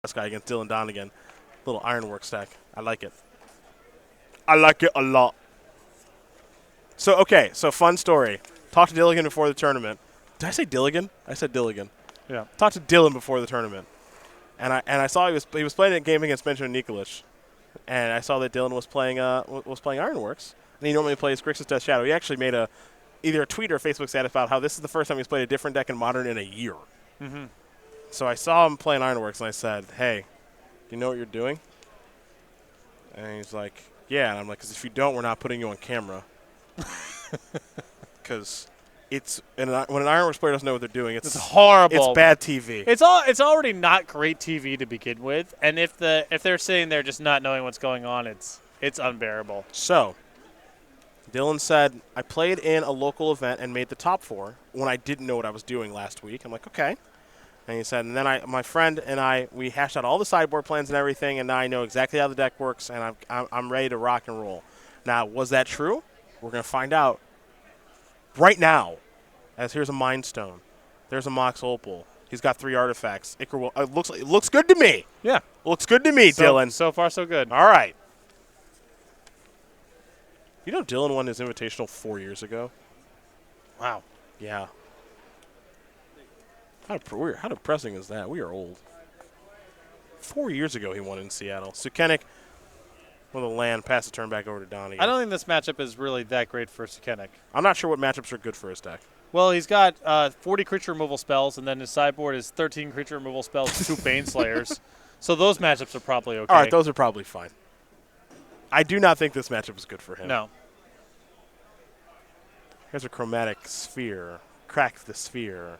This guy against Dylan Donegan. Little ironwork stack. I like it. I like it a lot. So fun story. Talked to Dilligan before the tournament. Did I say Dilligan? I said Dilligan. Yeah. Talked to Dylan before the tournament, and I saw he was playing a game against Benjamin Nikolic, and I saw that Dylan was playing Ironworks, and he normally plays Grixis Death Shadow. He actually made either a tweet or a Facebook status about how this is the first time he's played a different deck in Modern in a year. Mm-hmm. So I saw him playing Ironworks, and I said, "Hey, do you know what you're doing?" And he's like, "Yeah." And I'm like, "Because if you don't, we're not putting you on camera." Because when an Ironworks player doesn't know what they're doing, it's horrible. It's bad TV. It's already not great TV to begin with, and if they're sitting there just not knowing what's going on, it's unbearable. So, Dylan said, I played in a local event and made the top 4 when I didn't know what I was doing last week. I'm like, okay. And he said, and then my friend and we hashed out all the sideboard plans and everything, and now I know exactly how the deck works, and I'm ready to rock and roll. Now, was that true? We're going to find out right now. As here's a Mind Stone. There's a Mox Opal. He's got 3 artifacts. It looks good to me. Yeah. Looks good to me, Dylan. So far, so good. All right. You know Dylan won his Invitational 4 years ago? Wow. Yeah. How depressing is that? We are old. 4 years ago he won in Seattle. Sukenik with a land, pass the turn back over to Donegan. I don't think this matchup is really that great for Sukenik. I'm not sure what matchups are good for his deck. Well, he's got 40 creature removal spells, and then his sideboard is 13 creature removal spells, 2 Baneslayers. So those matchups are probably okay. All right, those are probably fine. I do not think this matchup is good for him. No. Here's a chromatic sphere. Crack the sphere.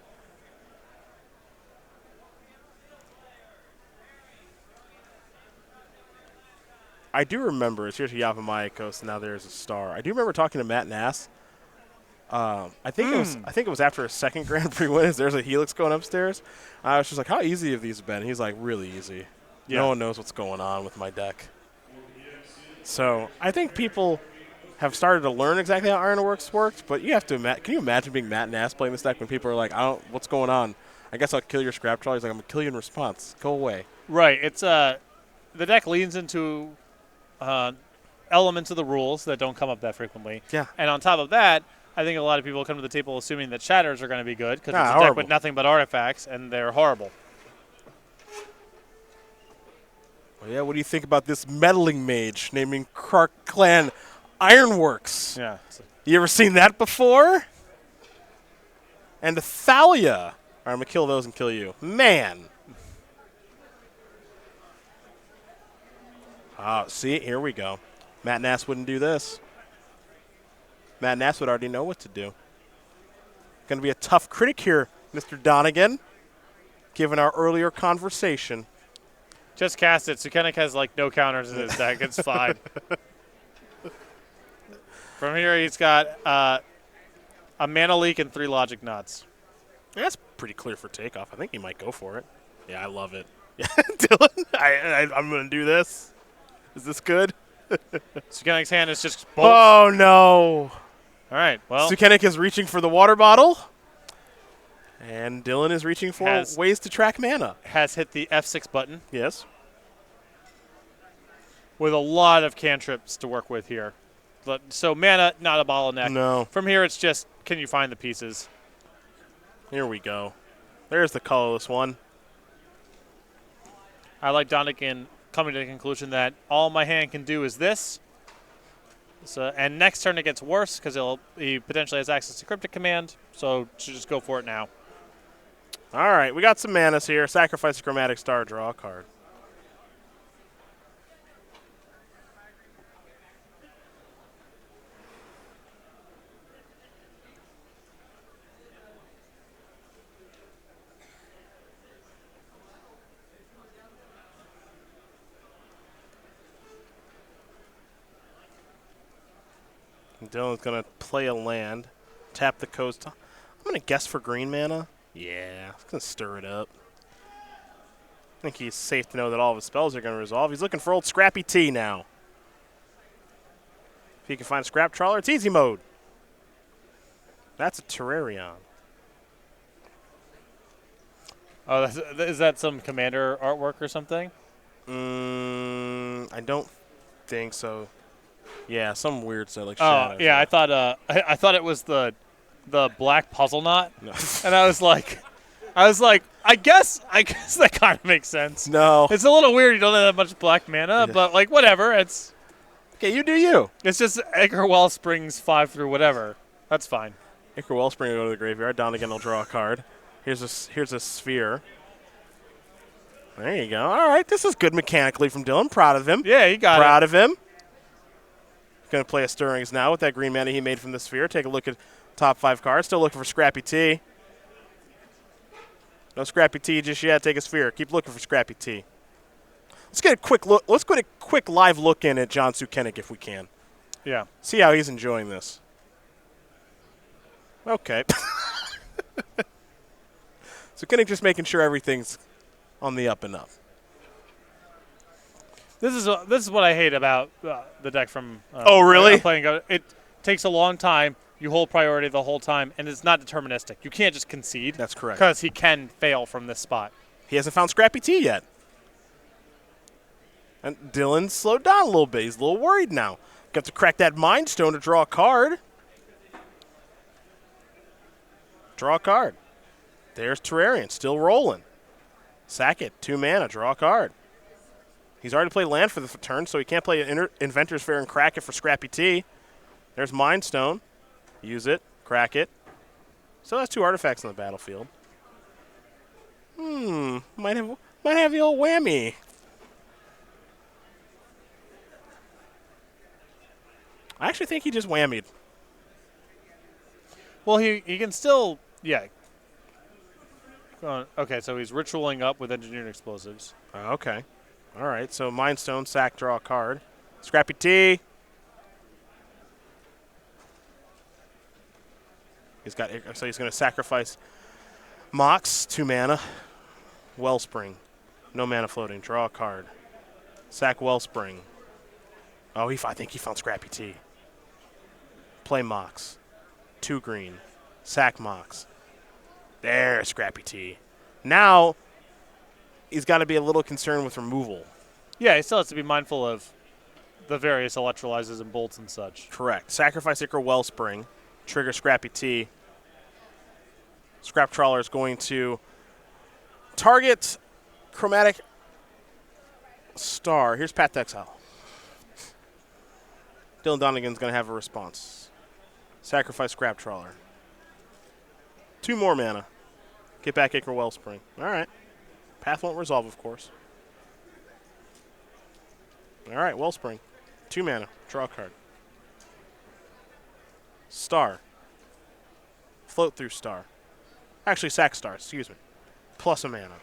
I do remember, here's Yavimaya Coast, and now there's a star. I do remember talking to Matt Nass. I think it was after a second Grand Prix win. There's a Helix going upstairs. I was just like, how easy have these been? He's like, really easy. Yeah. No one knows what's going on with my deck. So I think people have started to learn exactly how Ironworks works, but you have to can you imagine being Matt Nass playing this deck when people are like, what's going on? I guess I'll kill your scrap troll. He's like, I'm going to kill you in response. Go away. Right. It's the deck leans into elements of the rules that don't come up that frequently. Yeah. And on top of that, I think a lot of people come to the table assuming that shatters are going to be good because it's a horrible deck with nothing but artifacts, and they're horrible. Well, yeah, what do you think about this meddling mage naming Krark Clan Ironworks? Yeah. You ever seen that before? And Thalia. All right, I'm going to kill those and kill you. Man. See, here we go. Matt Nass wouldn't do this. Matt Nass would already know what to do. Going to be a tough critic here, Mr. Donegan, given our earlier conversation. Just cast it. Sukenik has, no counters in his deck. It's fine. From here, he's got a Mana Leak and 3 Logic Nuts. Yeah, that's pretty clear for takeoff. I think he might go for it. Yeah, I love it. Yeah, Dylan, I'm going to do this. Is this good? Sukenik's hand is just bolts. Oh, no. All right, well. Sukenik is reaching for the water bottle. And Dylan is reaching for ways to track mana. Has hit the F6 button. Yes. With a lot of cantrips to work with here. So mana, not a bottleneck. No. From here, it's just, can you find the pieces? Here we go. There's the colorless one. I like Donegan coming to the conclusion that all my hand can do is this. So, and next turn it gets worse because he potentially has access to Cryptic Command, so should just go for it now. All right, we got some manas here. Sacrifice a Chromatic Star, draw a card. Dylan's going to play a land, tap the coast. I'm going to guess for green mana. Yeah, it's going to stir it up. I think he's safe to know that all of his spells are going to resolve. He's looking for old Scrappy T now. If he can find Scrap Trawler, it's easy mode. That's a Terrarion. Oh, is that some commander artwork or something? I don't think so. Yeah, some weird stuff like Oh, shadows. yeah. I thought I thought it was the black puzzle knot, No. and I guess that kind of makes sense. No. It's a little weird. You don't have that much black mana, Yeah. but like whatever. Okay, you do you. It's just Edgar Wellsprings 5 through whatever. That's fine. Icar Wellspring will go to the graveyard. Donegan will draw a card. Here's a sphere. There you go. All right, this is good mechanically from Dylan. Proud of him. Yeah, you got Proud it. of him. Going to play a Stirrings now with that green mana he made from the sphere. Take a look at top 5 cards. Still looking for Scrappy T. No Scrappy T just yet. Take a sphere. Keep looking for Scrappy T. Let's get a quick look. Let's get a quick live look in at John Sukenik if we can. Yeah. See how he's enjoying this. Okay. Sukenik just making sure everything's on the up and up. This is what I hate about the deck from. Oh, really? Playing it takes a long time. You hold priority the whole time, and it's not deterministic. You can't just concede. That's correct. Because he can fail from this spot. He hasn't found Scrappy T yet. And Dylan slowed down a little bit. He's a little worried now. Got to crack that Mind Stone to draw a card. Draw a card. There's Terrarian, still rolling. Sack it, 2 mana, draw a card. He's already played land for the turn, so he can't play Inventor's Fair and crack it for Scrappy T. There's Mind Stone. Use it, crack it. Still has 2 artifacts on the battlefield. Might have the old whammy. I actually think he just whammied. Well, he can still, yeah. Okay, so he's ritualing up with engineered explosives. Okay. All right, so Mind Stone, sack, draw a card. Scrappy T. He's going to sacrifice Mox, 2 mana. Wellspring, no mana floating, draw a card. Sack Wellspring. Oh, I think he found Scrappy T. Play Mox, 2 green. Sack Mox. There's Scrappy T. Now, he's got to be a little concerned with removal. Yeah, he still has to be mindful of the various electrolyzers and bolts and such. Correct. Sacrifice Icar Wellspring. Trigger Scrappy T. Scrap Trawler is going to target Chromatic Star. Here's Path to Exile. Dylan Donegan's going to have a response. Sacrifice Scrap Trawler. 2 more mana. Get back Icar Wellspring. All right. Path won't resolve, of course. All right, Wellspring. 2 mana. Draw a card. Star. Float through Star. Actually, sack Star, excuse me. Plus a mana.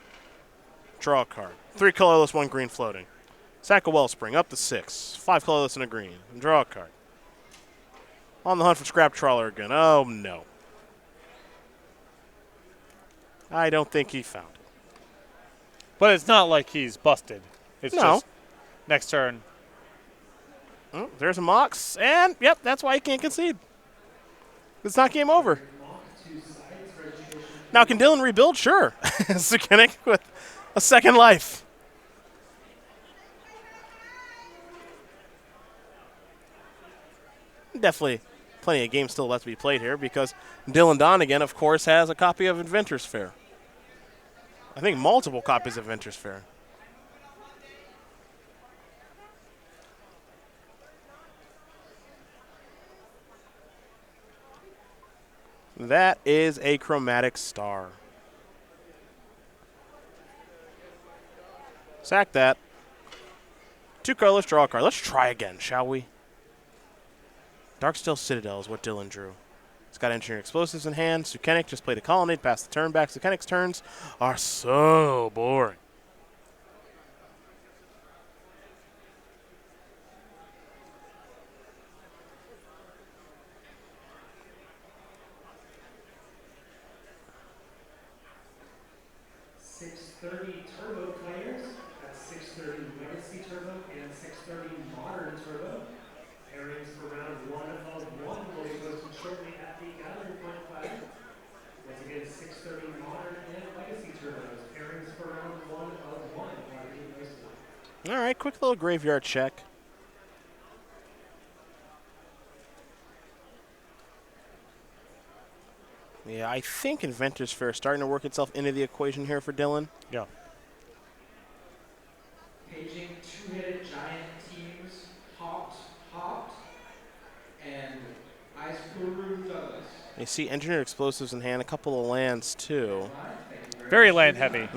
Draw a card. 3 colorless, 1 green floating. Sack a Wellspring, up to 6. 5 colorless and a green. And draw a card. On the hunt for Scrap Trawler again. Oh, no. I don't think he found it. But it's not like he's busted. It's No. just next turn. Oh, there's a Mox, and, yep, that's why he can't concede. It's not game over. Now, can Dylan rebuild? Sure. Sukenik with a second life. Definitely plenty of games still left to be played here because Dylan Donegan, of course, has a copy of Inventor's Fair. I think multiple copies of Inventor's Fair. That is a Chromatic Star. Sack that. 2 colorless, draw a card. Let's try again, shall we? Darksteel Citadel is what Dylan drew. He's got Engineering Explosives in hand. Sukenik just played a Colonnade, passed the turn back. Sukenik's turns are so boring. Turbo players. That's 630 Legacy Turbo and 630 Modern Turbo. Pairings for round 1 of 1 will be posted shortly at the gathering point flag. Once again, 630 Modern and Legacy Turbos. Pairings for round 1 of 1 are being posted. All right, quick little graveyard check. Yeah, I think Inventor's Fair is starting to work itself into the equation here for Dylan. Yeah. Paging two-headed giant teams, hopped, and Ice Guru Douglas. You see Engineered Explosives in hand, a couple of lands too. Very land heavy.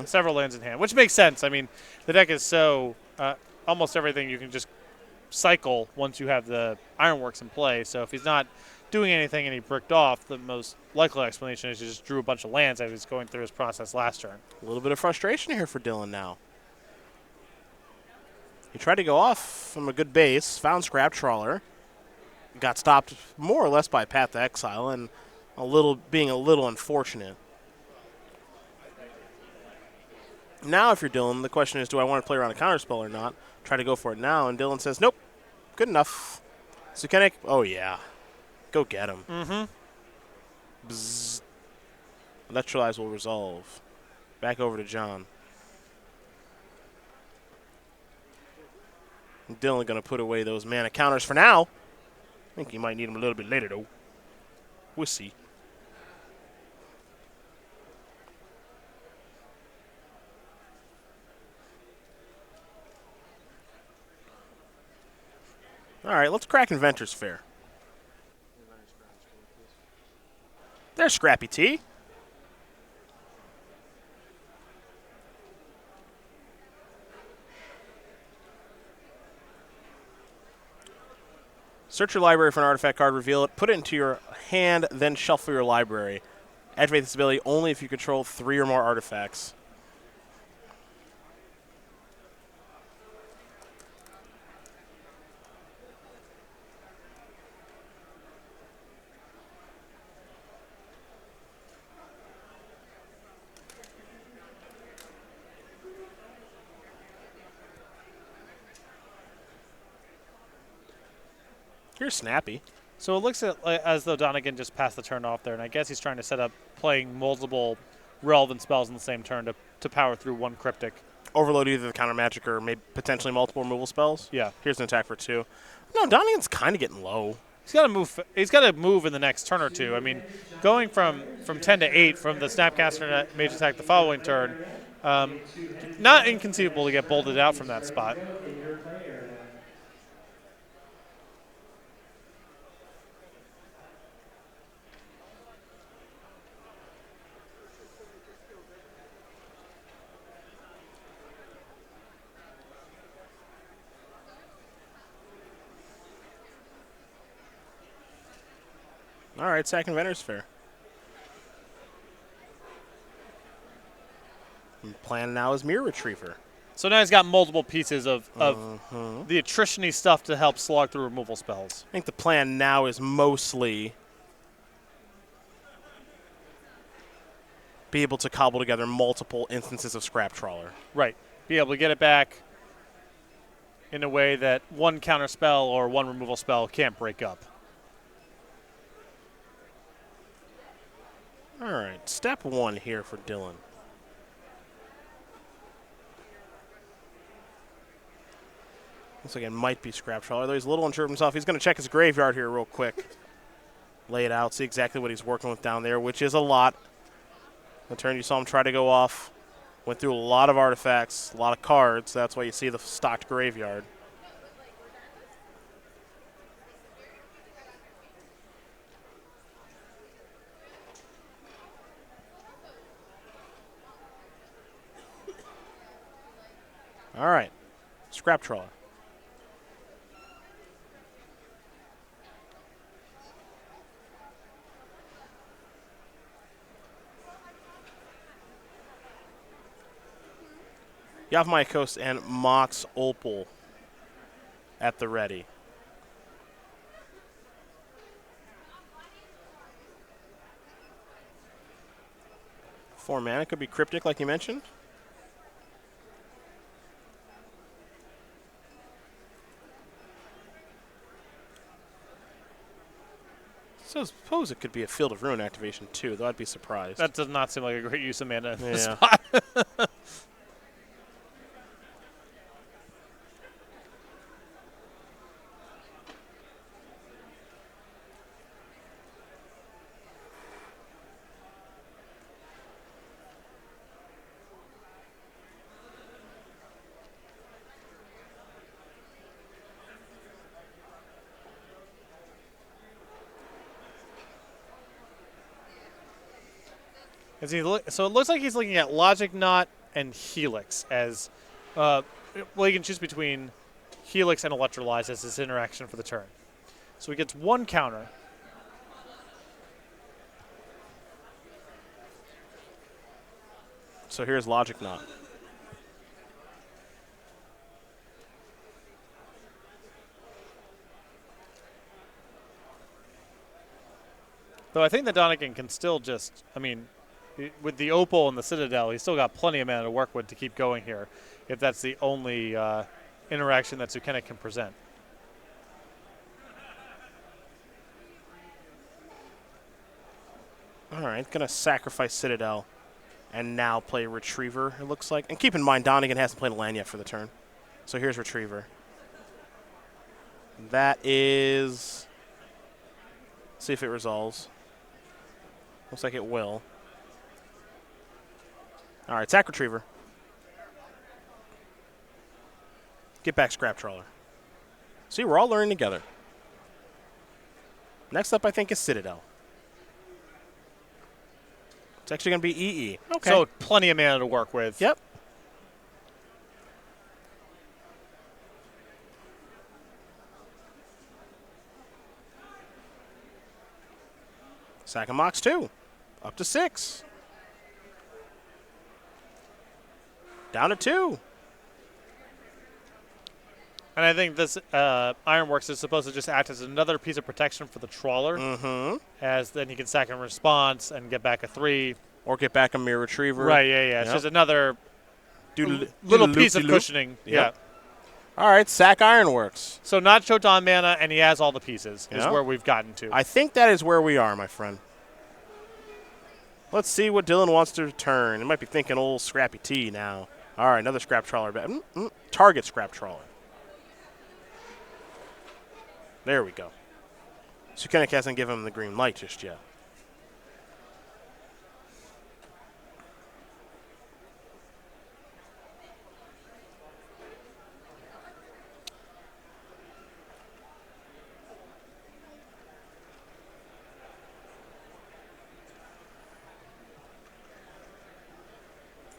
Several lands in hand, which makes sense. I mean, the deck is so almost everything you can just cycle once you have the Ironworks in play. So if he's not doing anything and he bricked off, the most likely explanation is he just drew a bunch of lands as he's going through his process last turn. A little bit of frustration here for Dylan now. He tried to go off from a good base, found Scrap Trawler, got stopped more or less by Path to Exile, and being a little unfortunate. Now, if you're Dylan, the question is, do I want to play around a counterspell or not? Try to go for it now, and Dylan says, nope, good enough. Sukenik, oh yeah, go get him. Bzzz. Electrolyze will resolve. Back over to John. Dylan going to put away those mana counters for now. I think he might need them a little bit later, though. We'll see. All right, let's crack Inventor's Fair. There's Scrappy T. Search your library for an artifact card, reveal it, put it into your hand, then shuffle your library. Activate this ability only if you control 3 or more artifacts. You're snappy. So it looks as though Donegan just passed the turn off there, and I guess he's trying to set up playing multiple relevant spells in the same turn to power through one Cryptic. Overload either the counter magic or maybe potentially multiple removal spells. Yeah. Here's an attack for 2. No, Donegan's kind of getting low. He's got to move. He's got to move in the next turn or two. I mean, going from 10 to 8 from the Snapcaster Mage attack the following turn, not inconceivable to get bolted out from that spot. All right, second Inventor's Fair. And plan now is Mirror Retriever. So now he's got multiple pieces of the attrition-y stuff to help slog through removal spells. I think the plan now is mostly be able to cobble together multiple instances of Scrap Trawler. Right. Be able to get it back in a way that one counter spell or one removal spell can't break up. All right, step 1 here for Dylan. This again might be Scrap Trawler, though he's a little unsure of himself. He's going to check his graveyard here real quick. Lay it out, see exactly what he's working with down there, which is a lot. The turn you saw him try to go off, went through a lot of artifacts, a lot of cards. That's why you see the stocked graveyard. All right, Scrap Trawler. Yavmaikos and Mox Opal at the ready. 4 mana, could be Cryptic like you mentioned. So I suppose it could be a Field of Ruin activation too, though I'd be surprised. That does not seem like a great use of mana in this Yeah. spot. So it looks like he's looking at Logic Knot and Helix as, well, he can choose between Helix and Electrolyze as his interaction for the turn. So he gets one counter. So here's Logic Knot. Though I think that Donegan can still just, I mean, with the Opal and the Citadel, he's still got plenty of mana to work with to keep going here, if that's the only interaction that Sukenik can present. All right, going to sacrifice Citadel and now play Retriever, it looks like. And keep in mind, Donegan hasn't played a land yet for the turn. So here's Retriever. That is... See if it resolves. Looks like it will. All right, sack Retriever. Get back Scrap Trawler. See, we're all learning together. Next up, I think, is Citadel. It's actually going to be EE. Okay. So plenty of mana to work with. Yep. Sack and Mox 2. Up to 6. Down to 2. And I think this Ironworks is supposed to just act as another piece of protection for the Trawler. Mm-hmm. As then he can sack in response and get back a 3. Or get back a Mirror Retriever. Right, yeah. It's Yep. just another little Doodle-loop, piece of doodle-loop. cushioning. Yep. Yeah. All right, sack Ironworks. So not choked on mana, and he has all the pieces, is Yeah. where we've gotten to. I think that is where we are, my friend. Let's see what Dylan wants to return. He might be thinking old Scrappy T now. All right, another Scrap Trawler. Target Scrap Trawler. There we go. Sukenik hasn't given him the green light just yet.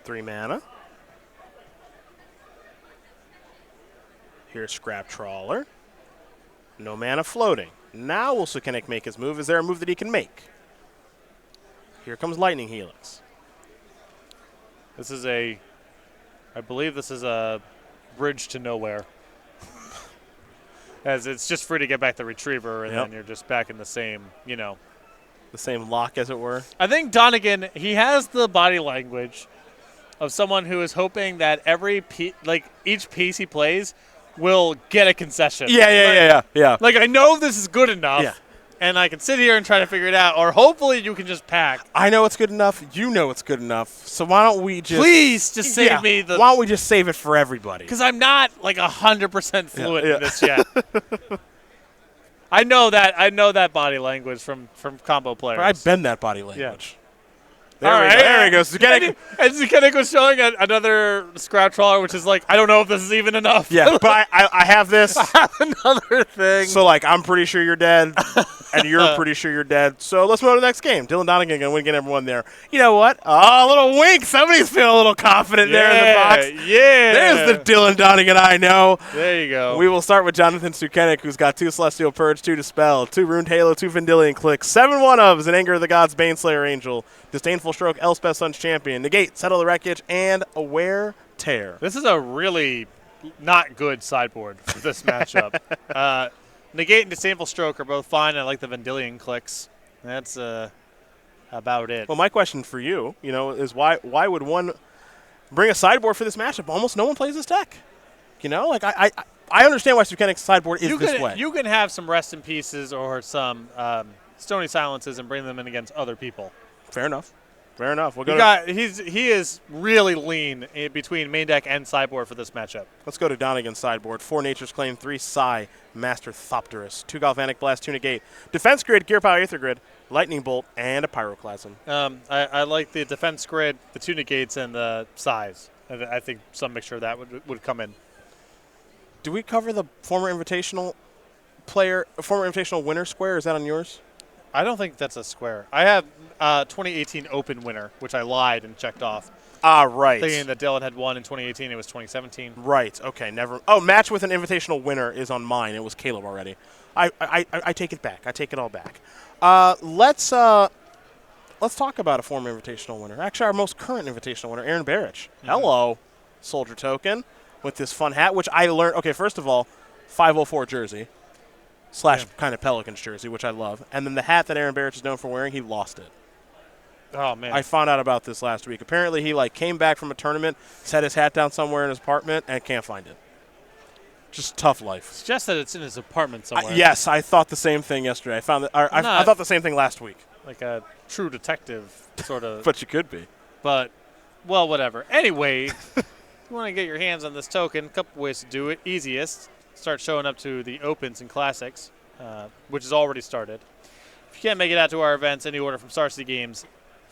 Three mana. Here's Scrap Trawler. No mana floating. Now will Sukenik make his move? Is there a move that he can make? Here comes Lightning Helix. This is I believe this is a bridge to nowhere. As it's just free to get back the Retriever, and Yep. then you're just back in the same, The same lock, as it were. I think Donegan, he has the body language of someone who is hoping that each piece he plays will get a concession. Yeah. Like, I know this is good enough, Yeah. and I can sit here and try to figure it out, or hopefully you can just pack. I know it's good enough. You know it's good enough. So why don't we just... Please just save me the... Why don't we just save it for everybody? Because I'm not, 100% fluent Yeah. in this yet. I know that body language from combo players. I bend that body language. All right. There we go. Sukenik. And Sukenik was showing another Scrap Trawler, which is like, I don't know if this is even enough. Yeah, but I have this. Another thing. So, I'm pretty sure you're dead, and you're pretty sure you're dead. So let's move on to the next game. Dylan Donegan going to win again, everyone there. You know what? Oh, a little wink. Somebody's feeling a little confident there in the box. Yeah. There's the Dylan Donegan I know. There you go. We will start with Jonathan Sukenik, who's got 2 Celestial Purge, 2 Dispel, 2 Runed Halo, 2 Vendilion Click, 7 one-ofs, an Anger of the Gods, Baneslayer Angel, Disdainful Stroke, Elspeth Sun's Champion, Negate, Settle the Wreckage, and Aware Tear. This is a really not good sideboard for this matchup. Negate and Disdainful Stroke are both fine. I like the Vendilion Clicks. That's about it. Well, my question for you, is why would one bring a sideboard for this matchup? Almost no one plays this deck. I understand why Sukenik's sideboard is this way. You can have some rest in pieces or some Stony Silences and bring them in against other people. Fair enough. Fair enough. He is really lean between main deck and sideboard for this matchup. Let's go to Donegan's sideboard. 4 Nature's Claim, 3 Psi, Master Thopterus, 2 Galvanic Blast, 2 Negate, Defense Grid, Gear Power, Aether Grid, Lightning Bolt, and a Pyroclasm. I like the defense grid, the 2 negates, and the size. I think some mixture of that would come in. Do we cover the former Invitational winner square? Is that on yours? I don't think that's a square. I have 2018 Open winner, which I lied and checked off. Ah, right. Thinking that Dylan had won in 2018. It was 2017. Right. Okay. Never. Oh, match with an Invitational winner is on mine. It was Caleb already. I take it back. I take it all back. Let's talk about a former Invitational winner. Actually, our most current Invitational winner, Aaron Barrich. Mm-hmm. Hello, Soldier Token, with this fun hat, which I learned. Okay, first of all, 504 jersey. / kind of Pelicans jersey, which I love. And then the hat that Aaron Barrich is known for wearing, he lost it. Oh, man. I found out about this last week. Apparently, he came back from a tournament, set his hat down somewhere in his apartment, and can't find it. Just tough life. It's just that it's in his apartment somewhere. Yes, I thought the same thing yesterday. I thought the same thing last week. Like a true detective sort of. But you could be. But, well, whatever. Anyway, if you want to get your hands on this token, a couple ways to do it. Easiest. Start showing up to the Opens and Classics, which has already started. If you can't make it out to our events, any order from Star City Games,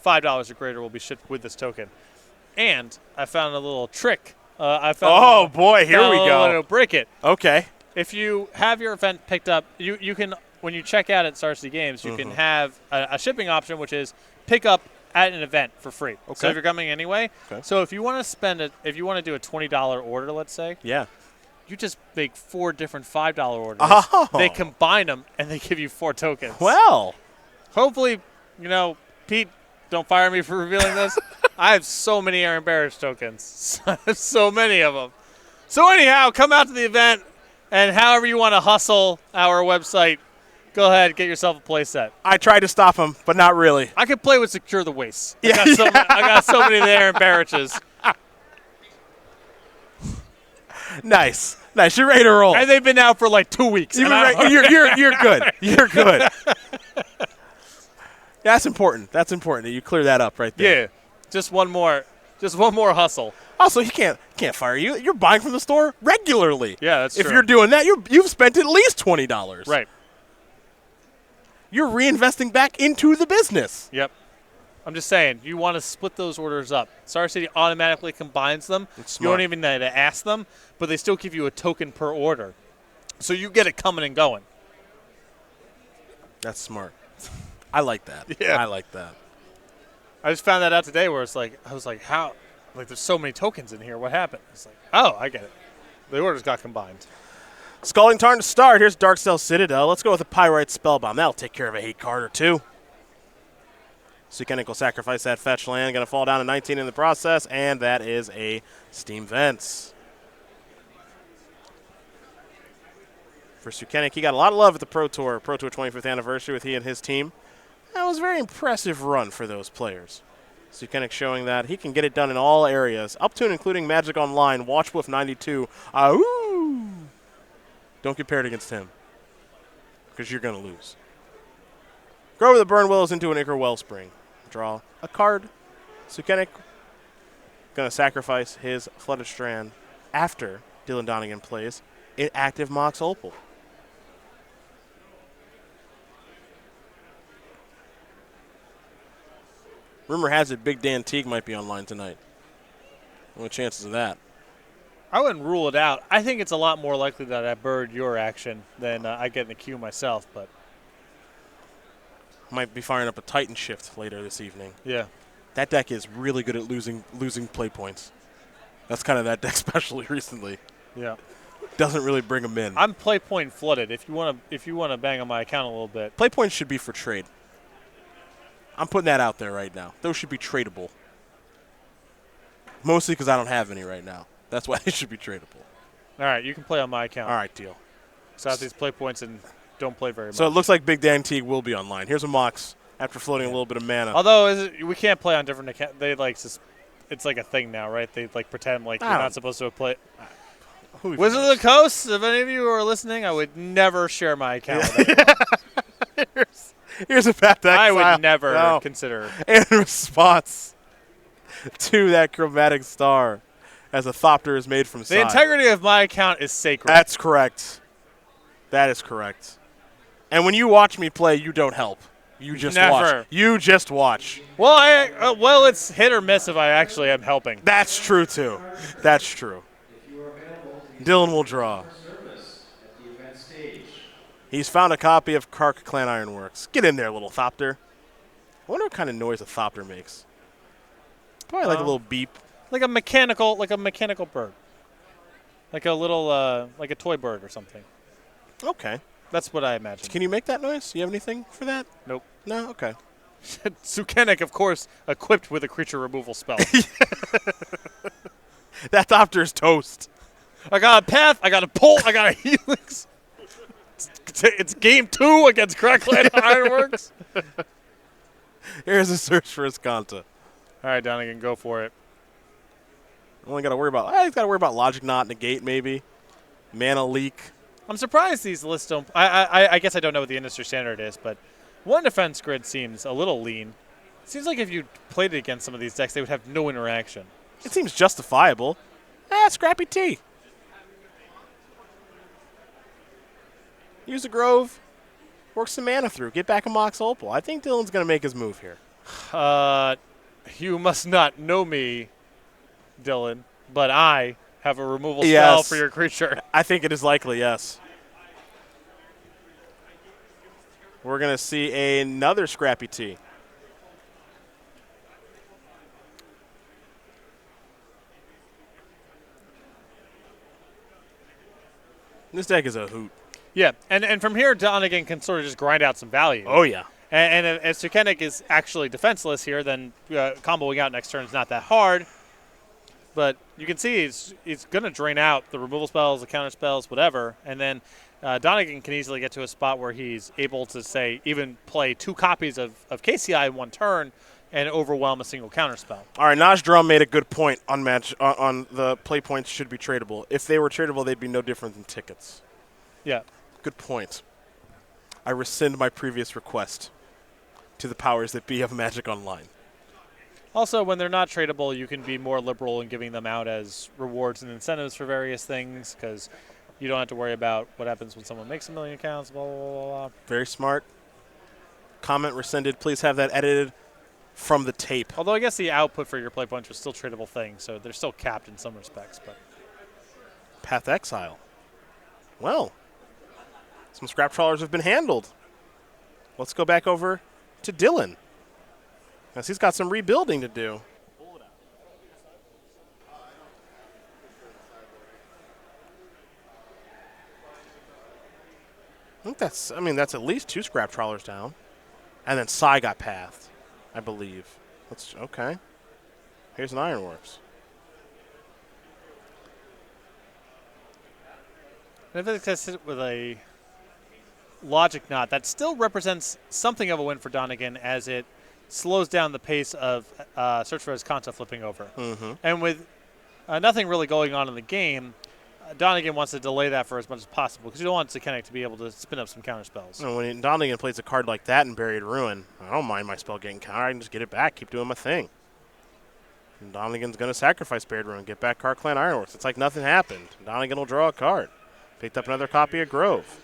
$5 or greater will be shipped with this token. And I found a little trick. Here we go. Break it. Okay. If you have your event picked up, you can, when you check out at Star City Games, you can have a shipping option, which is pick up at an event for free. Okay. So if you're coming anyway. Okay. So if you want to if you want to do a $20 order, let's say. Yeah. You just make 4 different $5 orders. Oh. They combine them, and they give you 4 tokens. Well. Hopefully, Pete, don't fire me for revealing this. I have so many Aaron Barrich tokens. So many of them. So anyhow, come out to the event, and however you want to hustle our website, go ahead, get yourself a play set. I tried to stop him, but not really. I could play with Secure the Waste. Yeah. I got so many of the Aaron Barriches. Nice. You're ready to roll. And they've been out for 2 weeks. You're good. You're good. That's important. That's important that you clear that up right there. Yeah. Just one more hustle. Also, he can't fire you. You're buying from the store regularly. Yeah, that's true. If you're doing that, you've spent at least $20. Right. You're reinvesting back into the business. Yep. I'm just saying, you want to split those orders up. Star City automatically combines them. You don't even need to ask them, but they still give you a token per order. So you get it coming and going. That's smart. I like that. Yeah. I like that. I just found that out today where I was like, how? There's so many tokens in here. What happened? It's like, oh, I get it. The orders got combined. Scalding Tarn to start. Here's Darksteel Citadel. Let's go with a Pyrite Spellbomb. That'll take care of a hate card or 2. Sukenik will sacrifice that fetch land. Going to fall down to 19 in the process, and that is a Steam Vents. For Sukenik, he got a lot of love at the Pro Tour 25th anniversary with he and his team. That was a very impressive run for those players. Sukenik showing that he can get it done in all areas, up to and including Magic Online, Watchwolf 92. Don't get paired against him, because you're going to lose. Grow the Burn Willows into an Ichor Wellspring. Draw a card. Sukenik going to sacrifice his Flooded Strand after Dylan Donegan plays an active Mox Opal. Rumor has it Big Dan Teague might be online tonight. What are the chances of that? I wouldn't rule it out. I think it's a lot more likely that I bird your action than I get in the queue myself, but might be firing up a Titan Shift later this evening. Yeah. That deck is really good at losing play points. That's kind of that deck, especially recently. Yeah. Doesn't really bring them in. I'm play point flooded. If you want to bang on my account a little bit. Play points should be for trade. I'm putting that out there right now. Those should be tradable. Mostly because I don't have any right now. That's why they should be tradable. All right, you can play on my account. All right, deal. So out these play points and don't play very much. So it looks like Big Dan Teague will be online. Here's a Mox after floating a little bit of mana. Although we can't play on different accounts. They it's like a thing now, right? They pretend like you're not supposed to play. Wizard of the Coast, if any of you are listening, I would never share my account with anyone. Here's a path to I exile. would never No. consider. In response to that chromatic star, as a Thopter is made from The side. integrity of my account is sacred. That's correct. That is correct. And when you watch me play, you don't help. You just Never. watch. You just watch. Well, it's hit or miss if I actually am helping. That's true, too. That's true. Dylan will draw. He's found a copy of Kark Clan Ironworks. Get in there, little Thopter. I wonder what kind of noise a Thopter makes. Probably like a little beep. Like a mechanical bird. Like a little, like a toy bird or something. Okay. That's what I imagine. Can you make that noise? You have anything for that? Nope. No? Okay. Sukenik, of course, equipped with a creature removal spell. That Thopter's toast. I got a path, I got a bolt, I got a helix. It's game 2 against Crackland Ironworks. Here's a search for Escanta. All right, Donegan, go for it. Only got to worry about. He's got to worry about Logic Knot, Negate maybe, Mana Leak. I'm surprised these lists don't. I guess I don't know what the industry standard is, but one defense grid seems a little lean. Seems like if you played it against some of these decks, they would have no interaction. It seems justifiable. Scrappy T. Use a Grove. Work some mana through. Get back a Mox Opal. I think Dylan's going to make his move here. You must not know me, Dylan, but I have a removal spell for your creature. I think it is likely, yes. We're going to see another Scrappy T. This deck is a hoot. Yeah, and from here, Donegan can sort of just grind out some value. Oh, yeah. And if Sukenik is actually defenseless here, then comboing out next turn is not that hard. But you can see he's going to drain out the removal spells, the counter spells, whatever. And then Donegan can easily get to a spot where he's able to, say, even play 2 copies of KCI in one turn and overwhelm a single counter spell. All right, Naj Drum made a good point on the play points should be tradable. If they were tradable, they'd be no different than tickets. Yeah. Good point. I rescind my previous request to the powers that be of Magic Online. Also, when they're not tradable, you can be more liberal in giving them out as rewards and incentives for various things because you don't have to worry about what happens when someone makes 1 million accounts, blah, blah, blah, blah. Very smart. Comment rescinded. Please have that edited from the tape. Although I guess the output for your play points was still tradable things, so they're still capped in some respects. But Path Exile. Well, some scrap trawlers have been handled. Let's go back over to Dylan, as he's got some rebuilding to do. I think that's at least 2 scrap trawlers down. And then Sai got pathed, I believe. Okay. Here's an Ironworks. And if it's hit with a Logic Knot, that still represents something of a win for Donegan as it slows down the pace of Search for Escanta flipping over. Mm-hmm. And with nothing really going on in the game, Donegan wants to delay that for as much as possible because you don't want Sukenik to be able to spin up some counter spells. No, when Donegan plays a card like that in Buried Ruin, I don't mind my spell getting countered. I can just get it back, keep doing my thing. And Donegan's going to sacrifice Buried Ruin, get back Kark Clan Ironworks. It's like nothing happened. Donegan will draw a card. Picked up another copy of Grove.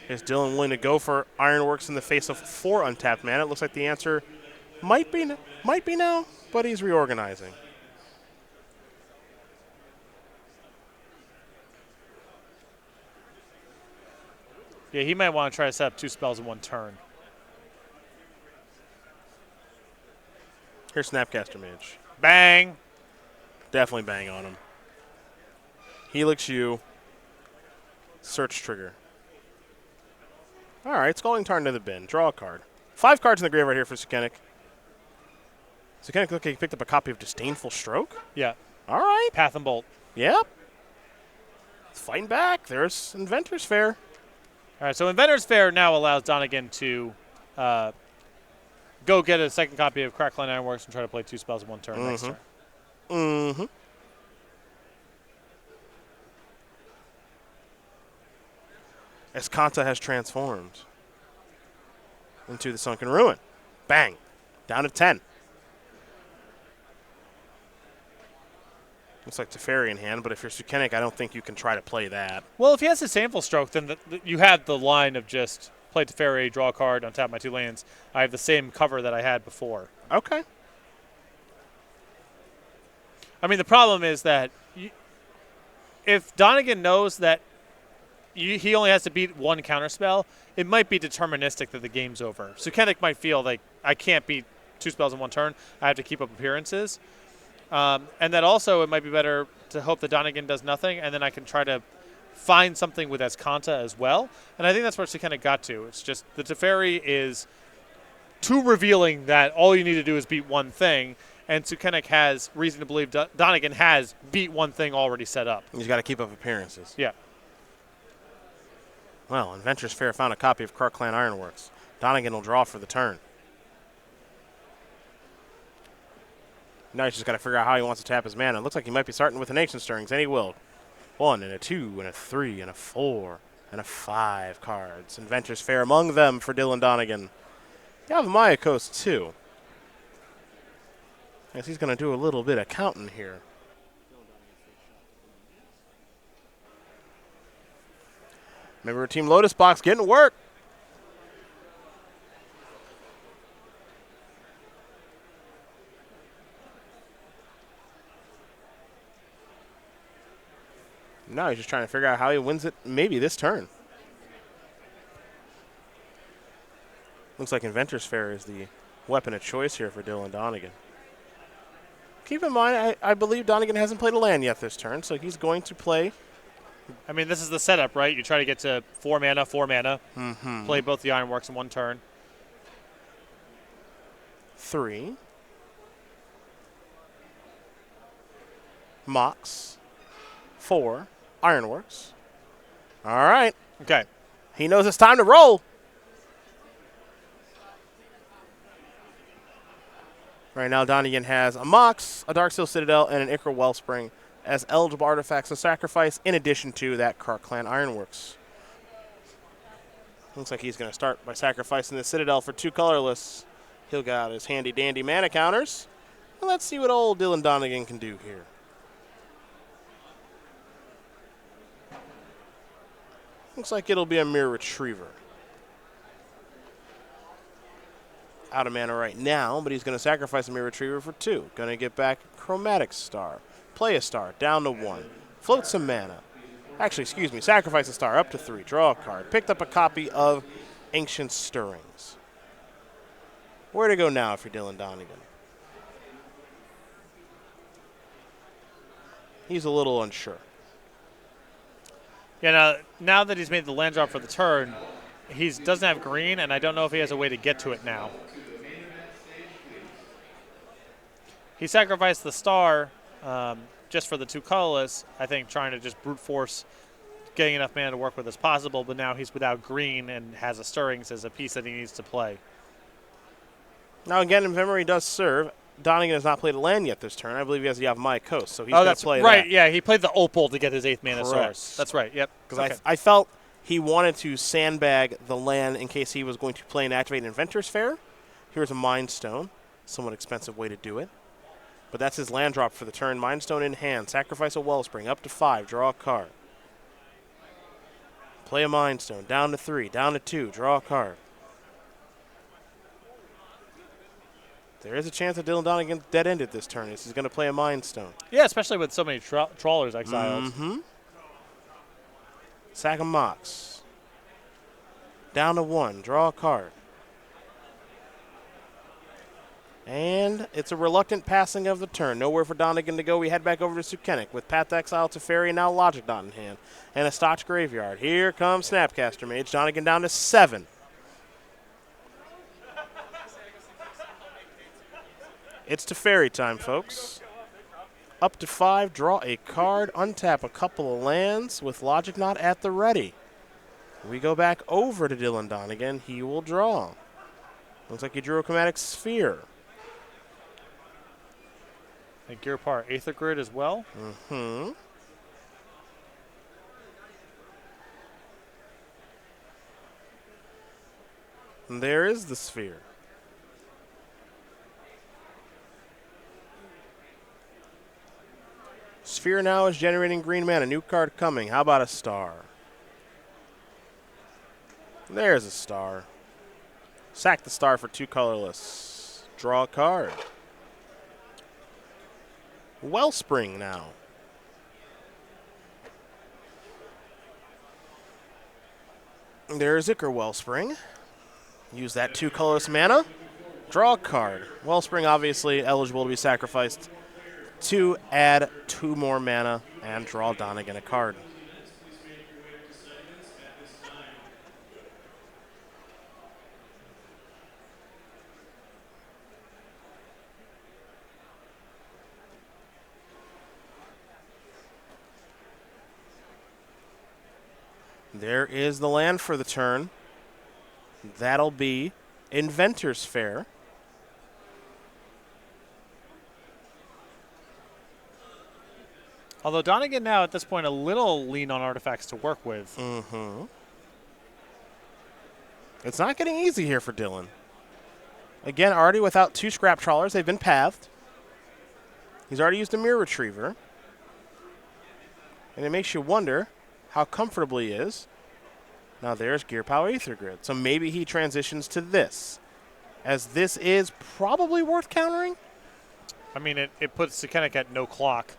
Is Dylan willing to go for Ironworks in the face of 4 untapped mana? It looks like the answer might be no, but he's reorganizing. Yeah, he might want to try to set up 2 spells in one turn. Here's Snapcaster Mage. Bang! Definitely bang on him. Helix U. Search trigger. All right, Scalding Tarn to the bin. Draw a card. 5 cards in the grave right here for Sukenik. Sukenik looked like he picked up a copy of Disdainful Stroke. Yeah. All right. Path and Bolt. Yep. Fighting back. There's Inventor's Fair. All right, so Inventor's Fair now allows Donegan to go get a second copy of Crackline Ironworks and try to play 2 spells in one turn next turn. Mm-hmm. as Kanta has transformed into the Sunken Ruin. Bang. Down to 10. Looks like Teferi in hand, but if you're Sukenik, I don't think you can try to play that. Well, if he has a sample stroke, then you have the line of just play Teferi, draw a card, untap my 2 lands. I have the same cover that I had before. Okay. I mean, the problem is that if Donegan knows that he only has to beat 1 counterspell, it might be deterministic that the game's over. Sukenik might feel like I can't beat 2 spells in 1 turn. I have to keep up appearances. And that also it might be better to hope that Donegan does nothing, and then I can try to find something with Escanta as well. And I think that's where Sukenik got to. It's just the Teferi is too revealing that all you need to do is beat 1 thing, and Sukenik has reason to believe Donegan has beat 1 thing already set up. He's got to keep up appearances. Yeah. Well, Adventurous Fair found a copy of Clan Ironworks. Donegan will draw for the turn. Now he's just got to figure out how he wants to tap his mana. It looks like he might be starting with an Ancient Stirrings, and he will. 1 and a 2 and a 3 and a 4 and a 5 cards. Adventurous Fair among them for Dylan Donegan. You have Maya Coast too. I guess he's going to do a little bit of counting here. Remember Team Lotus Box getting to work. Now he's just trying to figure out how he wins it maybe this turn. Looks like Inventor's Fair is the weapon of choice here for Dylan Donegan. Keep in mind, I believe Donegan hasn't played a land yet this turn, so he's going to play. I mean, this is the setup, right? You try to get to 4 mana, play both the Ironworks in 1 turn. 3. Mox. 4. Ironworks. All right. Okay. He knows it's time to roll. Right now, Donegan has a Mox, a Darksteel Citadel, and an Ichor Wellspring as eligible artifacts to sacrifice, in addition to that Clan Ironworks. Looks like he's going to start by sacrificing the Citadel for 2 colorless. He'll got his handy-dandy mana counters. And let's see what old Dylan Donegan can do here. Looks like it'll be a Mirror Retriever. Out of mana right now, but he's going to sacrifice a Mirror Retriever for 2. Going to get back Chromatic Star. Play a star, down to 1. Float some mana. Actually, excuse me, sacrifice a star, up to 3. Draw a card. Picked up a copy of Ancient Stirrings. Where to go now if you're Dylan Donegan? He's a little unsure. Yeah, now that he's made the land drop for the turn, he doesn't have green, and I don't know if he has a way to get to it now. He sacrificed the star just for the 2 colorless, I think trying to just brute force getting enough mana to work with as possible, but now he's without green and has a Stirrings as a piece that he needs to play. Now again, if memory does serve, Donegan has not played a land yet this turn. I believe he has Yavimaya Coast, so he's going to play right, that. Yeah, he played the Opal to get his 8th mana Correct. source. That's right, yep. Because I felt he wanted to sandbag the land in case he was going to play and activate an Inventor's Fair. Here's a Mind Stone, somewhat expensive way to do it. But that's his land drop for the turn. Mind Stone in hand, sacrifice a Wellspring, up to 5, draw a card. Play a Mind Stone, down to 3, down to 2, draw a card. There is a chance that Dylan Donegan's dead-ended this turn. He's going to play a Mind Stone. Yeah, especially with so many trawlers exiled. Mm-hmm. Sack a Mox. Down to 1. Draw a card. And it's a reluctant passing of the turn. Nowhere for Donegan to go. We head back over to Sukenik with Path to Exile, Teferi, and now Logic Dot in hand. And a Stotch Graveyard. Here comes Snapcaster Mage. Donegan down to 7. It's Teferi time, folks. Up to 5, draw a card, untap a couple of lands with Logic Knot at the ready. We go back over to Dylan Donegan. He will draw. Looks like he drew a Chromatic Sphere. And Gear Par Aether Grid as well. Mm-hmm. And there is the sphere. Sphere now is generating green mana. New card coming. How about a star? There's a star. Sack the star for 2 colorless. Draw a card. Wellspring now. There's Ichor Wellspring. Use that 2 colorless mana. Draw a card. Wellspring obviously eligible to be sacrificed to add 2 more mana and draw Donegan a card. There is the land for the turn. That'll be Inventor's Fair. Although Donegan now at this point a little lean on artifacts to work with. Mm-hmm. It's not getting easy here for Dylan. Again, already without 2 scrap trawlers. They've been pathed. He's already used a Mirror Retriever. And it makes you wonder how comfortable he is. Now there's Gear Power Aether Grid. So maybe he transitions to this, as this is probably worth countering. I mean, it puts Sukenik at no clock.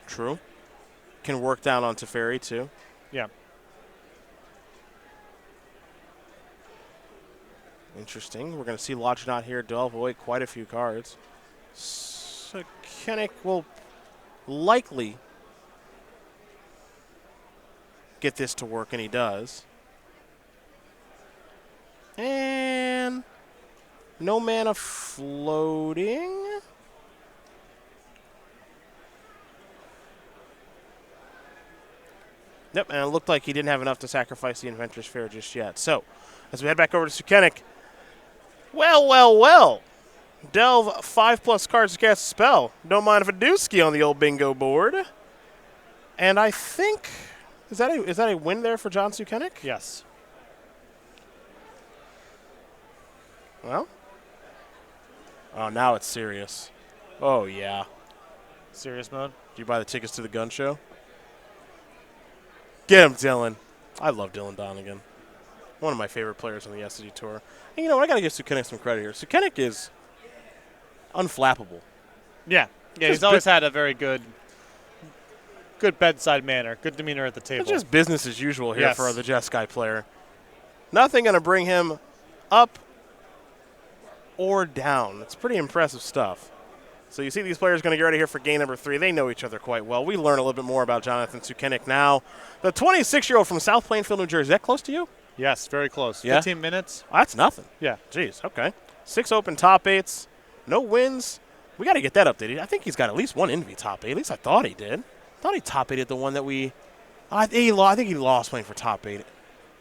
True. Can work down on Teferi too. Yeah. Interesting. We're going to see Lodgenaut here delve away quite a few cards. Sukenik will likely get this to work, and he does. And no mana floating. Yep, and it looked like he didn't have enough to sacrifice the Inventor's Fair just yet. So, as we head back over to Sukenik, well. Delve 5+ cards to cast a spell. Don't mind if I do ski on the old bingo board. And I think, is that a win there for John Sukenik? Yes. Well. Oh, now it's serious. Oh, yeah. Serious mode. Do you buy the tickets to the gun show? Get him, Dylan. I love Dylan Donegan. One of my favorite players on the SCG Tour. And you know what? I got to give Sukenik some credit here. Sukenik is unflappable. Yeah. Yeah, he's always had a very good bedside manner, good demeanor at the table. It's just business as usual here Yes. for the Jeskai player. Nothing going to bring him up or down. It's pretty impressive stuff. So you see these players going to get ready here for game number 3. They know each other quite well. We learn a little bit more about Jonathan Sukenik now. The 26-year-old from South Plainfield, New Jersey. Is that close to you? Yes, very close. Yeah? 15 minutes. Oh, that's nothing. Yeah. Jeez, okay. 6 open top 8s. No wins. We got to get that updated. I think he's got at least 1 Envy top 8. At least I thought he did. I thought he top 8'd the one that we – I think he lost playing for top 8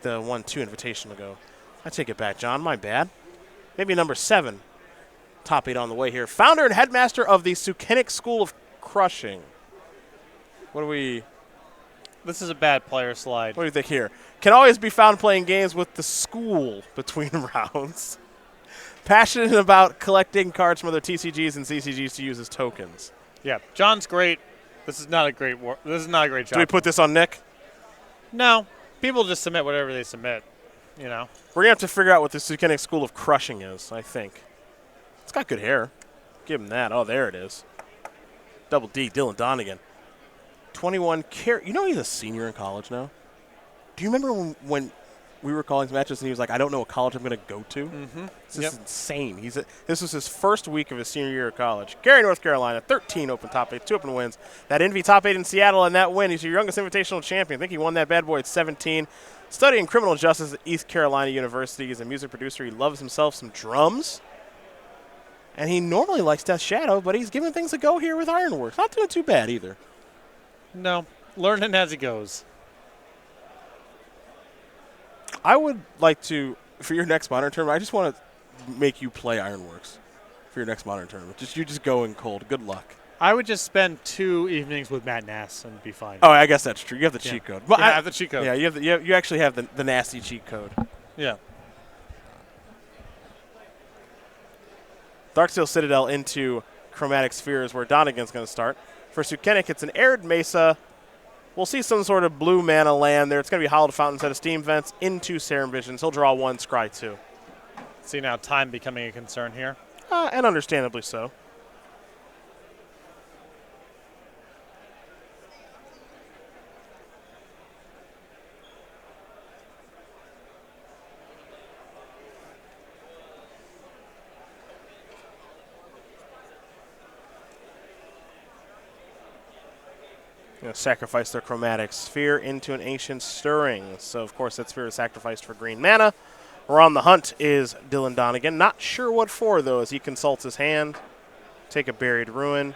the 1-2 invitation ago. I take it back, John. My bad. Maybe number 7. Top 8 on the way here. Founder and headmaster of the Sukenik School of Crushing. What do we – This is a bad player slide. what do you think here? Can always be found playing games with the school between rounds. Passionate about collecting cards from other TCGs and CCGs to use as tokens. Yeah. John's great. This is not a great job. Do we put this on Nick? No. People just submit whatever they submit, you know. We're going to have to figure out what the Sukenik School of Crushing is, I think. It's got good hair. Give him that. Oh, there it is. Double D, Dylan Donegan. 21 carat. You know he's a senior in college now? Do you remember when we were calling matches and he was like, I don't know what college I'm going to go to? Mm-hmm. This is insane. This was his first week of his senior year of college. Gary, North Carolina, 13 open top 8, 2 open wins. That Envy top 8 in Seattle, and that win. He's your youngest invitational champion. I think he won that bad boy at 17. Studying criminal justice at East Carolina University. He's a music producer. He loves himself some drums. And he normally likes Death Shadow, but he's giving things a go here with Ironworks. Not doing too bad either. No. Learning as he goes. I would like to, for your next Modern tournament, I just want to make you play Ironworks for your next Modern tournament. You just go in cold. Good luck. I would just spend 2 evenings with Matt Nass and be fine. Oh, I guess that's true. You have the cheat code. Yeah, I have the cheat code. Yeah, you actually have the nasty cheat code. Yeah. Darksteel Citadel into Chromatic Spheres, where Donegan's going to start. For Sukenik, it's an Arid Mesa. We'll see some sort of blue mana land there. It's going to be Hallowed Fountain instead of Steam Vents into Serum Visions. He'll draw 1, scry 2. See now time becoming a concern here. And understandably so. Sacrifice their Chromatic Sphere into an Ancient Stirring. So, of course, that sphere is sacrificed for green mana. We're on the hunt is Dylan Donegan. Not sure what for, though, as he consults his hand. Take a Buried Ruin.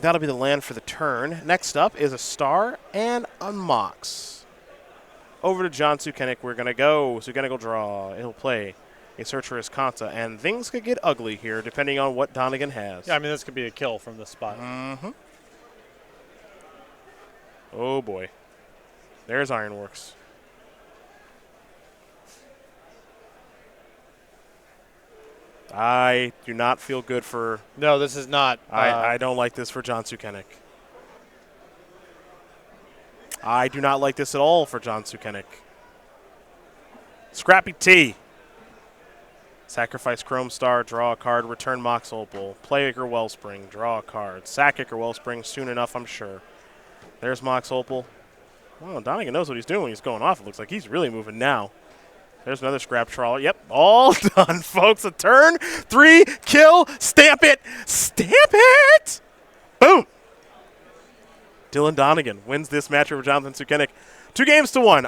That'll be the land for the turn. Next up is a Star and a Mox. Over to John Sukenik. We're going to go. Sukenik will draw. He'll play a Searcherous Kanta. And things could get ugly here, depending on what Donegan has. Yeah, I mean, this could be a kill from this spot. Mm-hmm. Oh, boy. There's Ironworks. I do not feel good for... No, this is not. I don't like this for John Sukenik. I do not like this at all for John Sukenik. Scrappy T. Sacrifice Chrome Star, draw a card, return Mox Opal. Play Ichor Wellspring, draw a card. Sack Ichor Wellspring soon enough, I'm sure. There's Mox Opal. Well, Donegan knows what he's doing. He's going off. It looks like he's really moving now. There's another Scrap Trawler. Yep, all done, folks. A turn, 3, kill, stamp it. Stamp it! Boom. Dylan Donegan wins this match over Jonathan Sukenik. 2-1.